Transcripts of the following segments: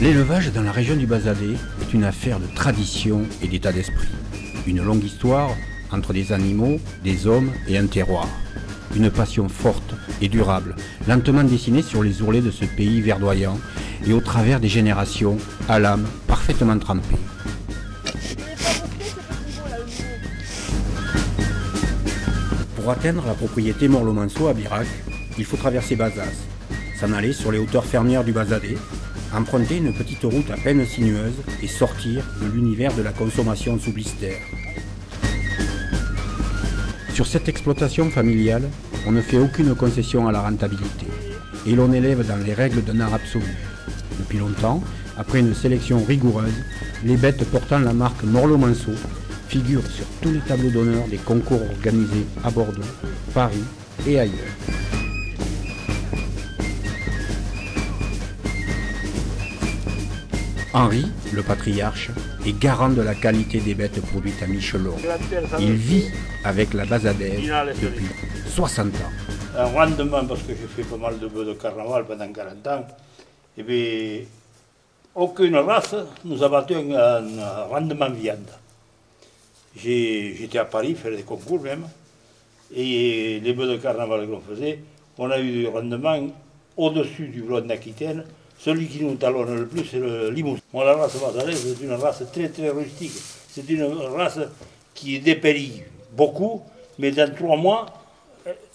L'élevage dans la région du Bazadais est une affaire de tradition et d'état d'esprit. Une longue histoire entre des animaux, des hommes et un terroir. Une passion forte et durable, lentement dessinée sur les ourlets de ce pays verdoyant et au travers des générations à l'âme parfaitement trempée. Pour atteindre la propriété Morleau-Manceau à Birac, il faut traverser Bazas, s'en aller sur les hauteurs fermières du Bazadais, emprunter une petite route à peine sinueuse et sortir de l'univers de la consommation sous blister. Sur cette exploitation familiale, on ne fait aucune concession à la rentabilité et l'on élève dans les règles d'un art absolu. Depuis longtemps, après une sélection rigoureuse, les bêtes portant la marque Morleau-Manceau figurent sur tous les tableaux d'honneur des concours organisés à Bordeaux, Paris et ailleurs. Henri, le patriarche, est garant de la qualité des bêtes produites à Michelot. Il vit avec la Bazadaise depuis 60 ans. Un rendement, parce que j'ai fait pas mal de bœufs de carnaval pendant 40 ans, et bien, aucune race nous a battu un rendement viande. J'étais à Paris, faire des concours même, et les bœufs de carnaval que l'on faisait, on a eu du rendement au-dessus du blond d'Aquitaine. Celui qui nous talonne le plus, c'est le Limousin. Moi, la race Bazadaise, c'est une race très très rustique. C'est une race qui dépérit beaucoup, mais dans 3 mois,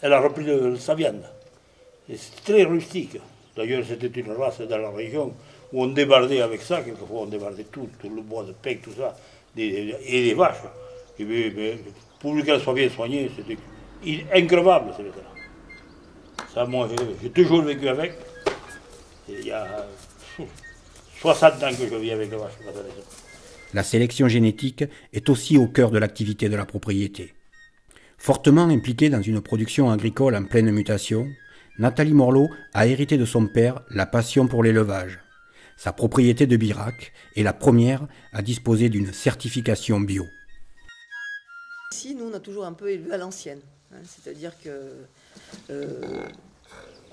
elle a repris sa viande. C'est très rustique. D'ailleurs, c'était une race dans la région où on débardait avec ça. Quelquefois, on débardait tout le bois de pec, tout ça, et les vaches. Et bien, pour qu'elle soit bien soignée, c'était increvable, cette bête-là. Ça, moi, j'ai toujours vécu avec. Il y a 60 ans que je vis avec les vaches bazadaises. La sélection génétique est aussi au cœur de l'activité de la propriété. Fortement impliquée dans une production agricole en pleine mutation, Nathalie Morleau a hérité de son père la passion pour l'élevage. Sa propriété de Birac est la première à disposer d'une certification bio. Ici, nous, on a toujours un peu élevé à l'ancienne. C'est-à-dire que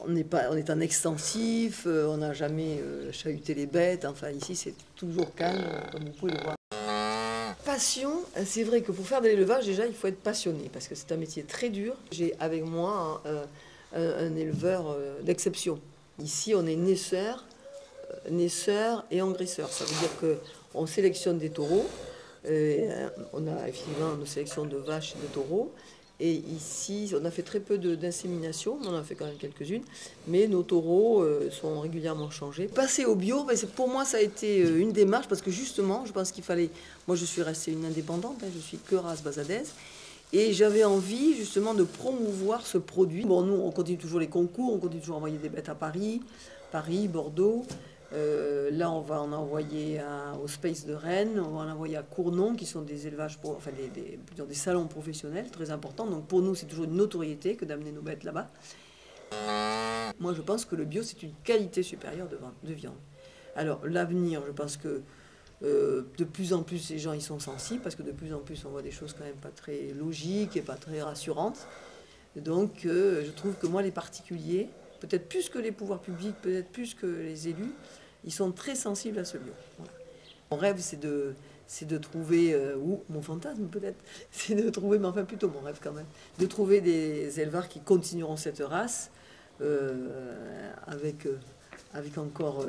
on est un extensif, on n'a jamais chahuté les bêtes. Enfin, ici, c'est toujours calme, comme vous pouvez le voir. Passion, c'est vrai que pour faire de l'élevage, déjà, il faut être passionné, parce que c'est un métier très dur. J'ai avec moi un éleveur d'exception. Ici, on est naisseur et engraisseur. Ça veut dire qu'on sélectionne des taureaux. On a effectivement une sélection de vaches et de taureaux. Et ici, on a fait très peu d'insémination, on en a fait quand même quelques-unes, mais nos taureaux sont régulièrement changés. Passer au bio, pour moi, ça a été une démarche, parce que justement, je pense qu'il fallait... Moi, je suis restée une indépendante, je suis que race bazadaise, et j'avais envie, justement, de promouvoir ce produit. Bon, nous, on continue toujours les concours, on continue toujours à envoyer des bêtes à Paris, Bordeaux. Là, on va en envoyer au Space de Rennes, on va en envoyer à Cournon, qui sont des élevages, des salons professionnels très importants. Donc pour nous, c'est toujours une notoriété que d'amener nos bêtes là-bas. Moi, je pense que le bio, c'est une qualité supérieure de viande. Alors l'avenir, je pense que de plus en plus, les gens y sont sensibles, parce que de plus en plus, on voit des choses quand même pas très logiques et pas très rassurantes. Donc je trouve que moi, les particuliers, peut-être plus que les pouvoirs publics, peut-être plus que les élus, ils sont très sensibles à ce bio. Voilà. Mon rêve, c'est de trouver, ou mon fantasme peut-être, c'est de trouver, mais enfin plutôt mon rêve quand même, de trouver des éleveurs qui continueront cette race avec encore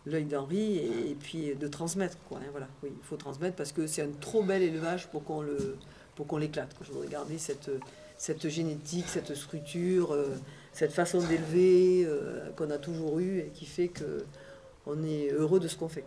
l'œil d'Henri et puis de transmettre, quoi. Hein, voilà. Oui, il faut transmettre parce que c'est un trop bel élevage pour qu'on l'éclate. Je voudrais garder cette génétique, cette structure, cette façon d'élever qu'on a toujours eue et qui fait qu'on est heureux de ce qu'on fait.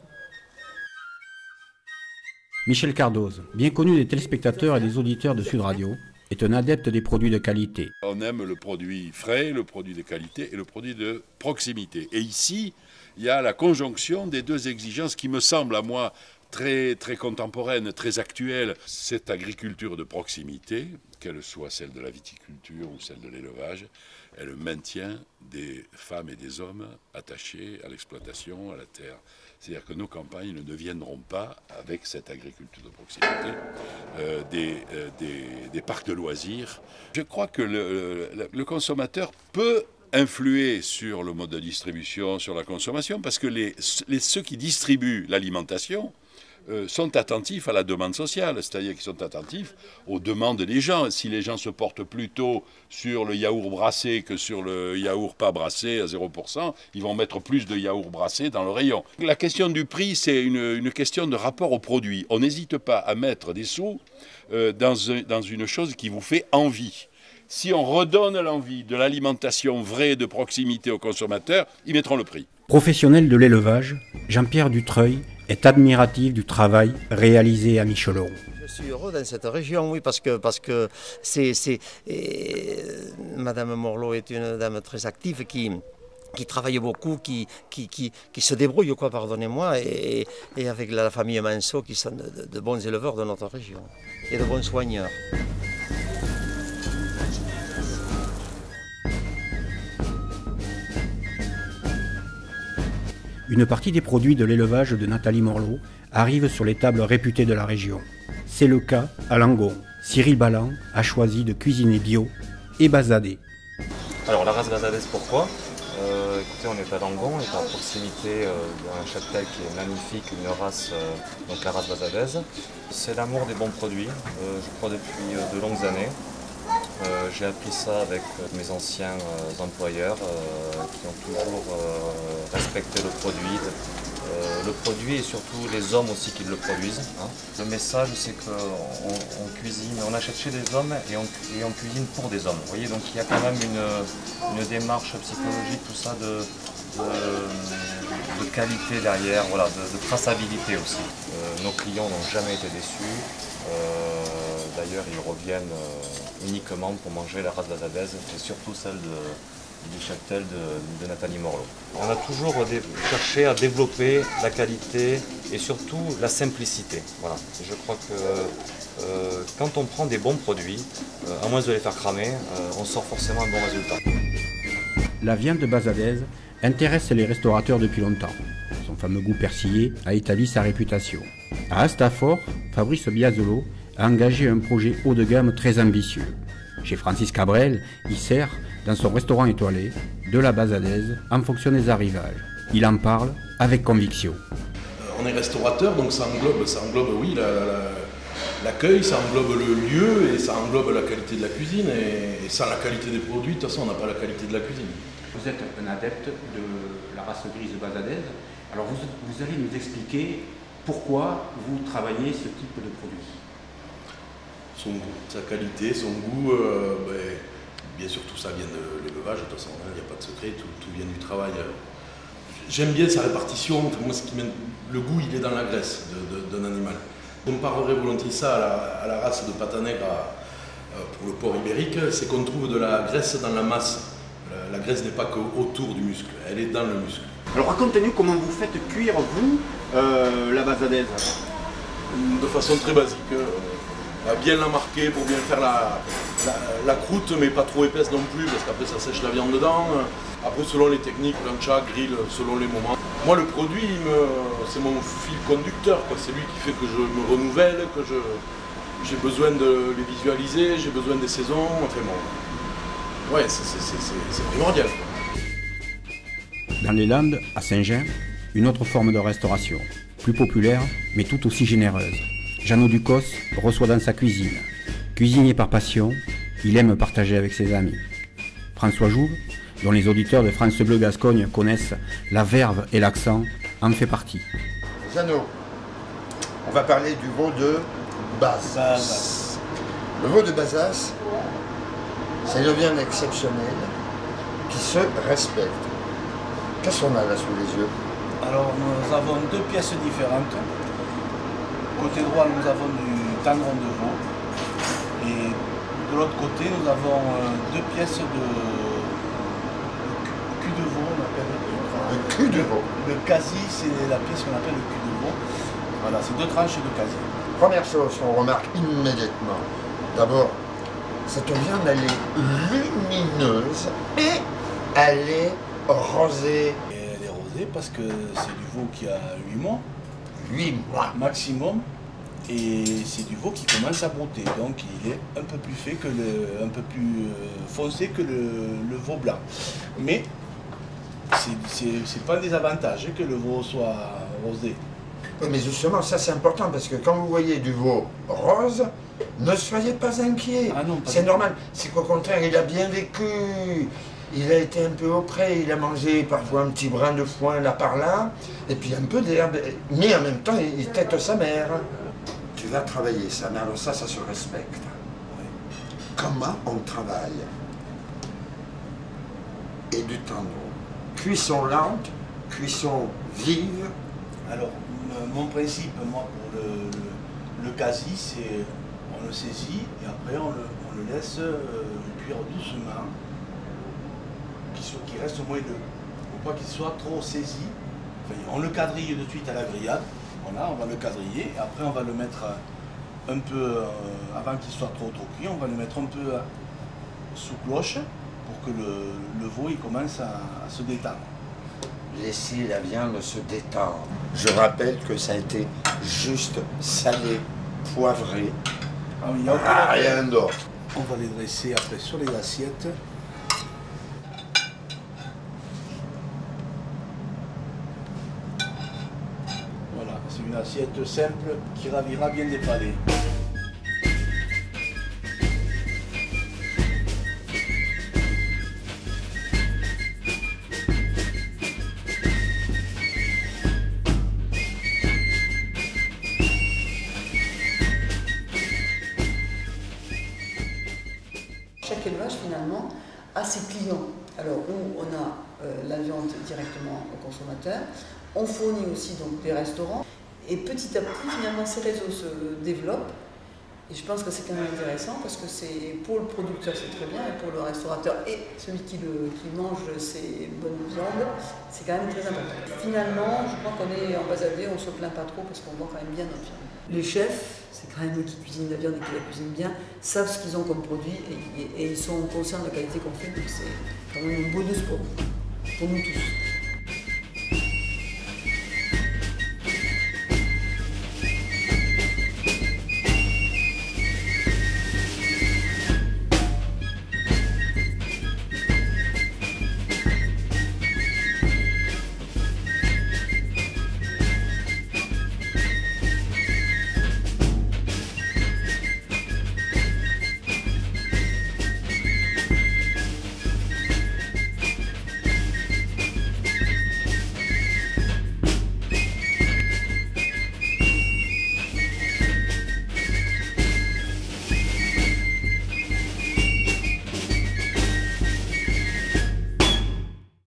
Michel Cardoz, bien connu des téléspectateurs et des auditeurs de Sud Radio, est un adepte des produits de qualité. On aime le produit frais, le produit de qualité et le produit de proximité. Et ici, il y a la conjonction des deux exigences qui me semblent à moi très, très contemporaine, très actuelle. Cette agriculture de proximité, qu'elle soit celle de la viticulture ou celle de l'élevage, elle maintient des femmes et des hommes attachés à l'exploitation, à la terre. C'est-à-dire que nos campagnes ne deviendront pas, avec cette agriculture de proximité, des parcs de loisirs. Je crois que le consommateur peut influer sur le mode de distribution, sur la consommation, parce que ceux qui distribuent l'alimentation sont attentifs à la demande sociale, c'est-à-dire qu'ils sont attentifs aux demandes des gens. Si les gens se portent plutôt sur le yaourt brassé que sur le yaourt pas brassé à 0%, ils vont mettre plus de yaourt brassé dans le rayon. La question du prix, c'est une question de rapport au produit. On n'hésite pas à mettre des sous dans une chose qui vous fait envie. Si on redonne l'envie de l'alimentation vraie de proximité aux consommateurs, ils mettront le prix. Professionnel de l'élevage, Jean-Pierre Dutreuil est admiratif du travail réalisé à Micheloron. Je suis heureux dans cette région, oui, parce que Madame Morlot est une dame très active qui travaille beaucoup, qui se débrouille, quoi, pardonnez-moi, et avec la famille Manceau, qui sont de bons éleveurs de notre région, et de bons soigneurs. Une partie des produits de l'élevage de Nathalie Morlot arrive sur les tables réputées de la région. C'est le cas à Langon. Cyril Balland a choisi de cuisiner bio et basadé. Alors la race basadaise, pourquoi écoutez, on est à Langon, on est à proximité d'un cheptel qui est magnifique, une race, donc la race basadaise. C'est l'amour des bons produits, je crois depuis de longues années. J'ai appris ça avec mes anciens employeurs qui ont toujours respecté le produit et surtout les hommes aussi qui le produisent. Hein. Le message, c'est qu'on cuisine, on achète chez des hommes et on cuisine pour des hommes. Vous voyez, donc il y a quand même une démarche psychologique, tout ça de qualité derrière, voilà, de traçabilité aussi. Nos clients n'ont jamais été déçus. D'ailleurs, ils reviennent uniquement pour manger la race basadaise et surtout celle du cheptel de Nathalie Morlot. On a toujours cherché à développer la qualité et surtout la simplicité. Voilà. Et je crois que quand on prend des bons produits, à moins de les faire cramer, on sort forcément un bon résultat. La viande basadaise intéresse les restaurateurs depuis longtemps. Son fameux goût persillé a établi sa réputation. À Astafort, Fabrice Biazolo a engagé un projet haut de gamme très ambitieux. Chez Francis Cabrel, il sert, dans son restaurant étoilé, de la basadaise en fonction des arrivages. Il en parle avec conviction. On est restaurateur, donc ça englobe oui, l'accueil, ça englobe le lieu et ça englobe la qualité de la cuisine. Et sans la qualité des produits, de toute façon, on n'a pas la qualité de la cuisine. Vous êtes un adepte de la race grise basadaise. Alors vous allez nous expliquer pourquoi vous travaillez ce type de produit. Son goût, sa qualité, son goût, bien sûr tout ça vient de l'élevage, de toute façon, il n'y a pas de secret, tout vient du travail. J'aime bien sa répartition, moi le goût il est dans la graisse d'un animal. On comparerait volontiers ça à la race de pata nègre pour le porc ibérique, c'est qu'on trouve de la graisse dans la masse. La graisse n'est pas qu'autour du muscle, elle est dans le muscle. Alors racontez-nous comment vous faites cuire, vous, la basadaise. De façon très basique. Bien la marquer pour bien faire la croûte, mais pas trop épaisse non plus, parce qu'après ça sèche la viande dedans. Après, selon les techniques, plancha, grill, selon les moments. Moi, le produit, c'est mon fil conducteur, c'est lui qui fait que je me renouvelle, que j'ai besoin de les visualiser, j'ai besoin des saisons, enfin bon. Ouais, c'est primordial. Dans les Landes, à Saint-Jean, une autre forme de restauration, plus populaire, mais tout aussi généreuse. Jeannot Ducos reçoit dans sa cuisine. Cuisinier par passion, il aime partager avec ses amis. François Jouve, dont les auditeurs de France Bleu Gascogne connaissent la verve et l'accent, en fait partie. Jeannot, on va parler du veau de Bazas. Le veau de Bazas, c'est une viande exceptionnelle qui se respecte. Qu'est-ce qu'on a là sous les yeux? Alors nous avons deux pièces différentes. Côté droit, nous avons du tendron de veau et de l'autre côté, nous avons deux pièces de cul de veau, on appelle. Le cul de veau. Le quasi, c'est la pièce qu'on appelle le cul de veau. Voilà, c'est deux tranches de quasi. Première chose qu'on remarque immédiatement, d'abord, cette viande, elle est lumineuse et elle est rosée. Et elle est rosée parce que c'est du veau qui a 8 mois. 8 mois. Maximum. Et c'est du veau qui commence à brouter, donc il est un peu plus foncé que le veau blanc. Mais c'est pas un désavantage que le veau soit rosé. Oui, mais justement, ça c'est important parce que quand vous voyez du veau rose, ne soyez pas inquiets. Ah non, c'est normal. C'est qu'au contraire, il a bien vécu. Il a été un peu auprès, il a mangé parfois un petit brin de foin là par là, et puis un peu d'herbe, mais en même temps, il tête sa mère. Tu vas travailler ça, mais alors ça se respecte. Comment on travaille? Et du temps long. Cuisson lente, cuisson vive. Alors, mon principe, moi, pour le quasi, c'est on le saisit et après on le laisse cuire doucement, qu'il reste moelleux. Il ne faut pas qu'il soit trop saisi. Enfin, on le quadrille de suite à la grillade. Voilà, on va le quadriller et après on va le mettre un peu, avant qu'il soit trop cuit, on va le mettre un peu sous cloche pour que le veau il commence à se détendre. Laissez la viande se détendre. Je rappelle que ça a été juste salé, poivré, rien d'autre. On va les dresser après sur les assiettes. Voilà, c'est une assiette simple qui ravira bien des palais. Chaque élevage, finalement, a ses clients. Alors, où on a la viande directement au consommateur, on fournit aussi donc des restaurants. Et petit à petit, finalement, ces réseaux se développent. Et je pense que c'est quand même intéressant parce que c'est pour le producteur, c'est très bien, et pour le restaurateur et celui qui mange ces bonnes viandes, c'est quand même très important. Finalement, je crois qu'on est en Bazadais, on ne se plaint pas trop parce qu'on vend quand même bien notre viande. Les chefs, c'est quand même eux qui cuisinent la viande et qui la cuisinent bien, savent ce qu'ils ont comme produit et ils sont conscients de la qualité qu'on fait, donc c'est quand même un bonus pour nous tous.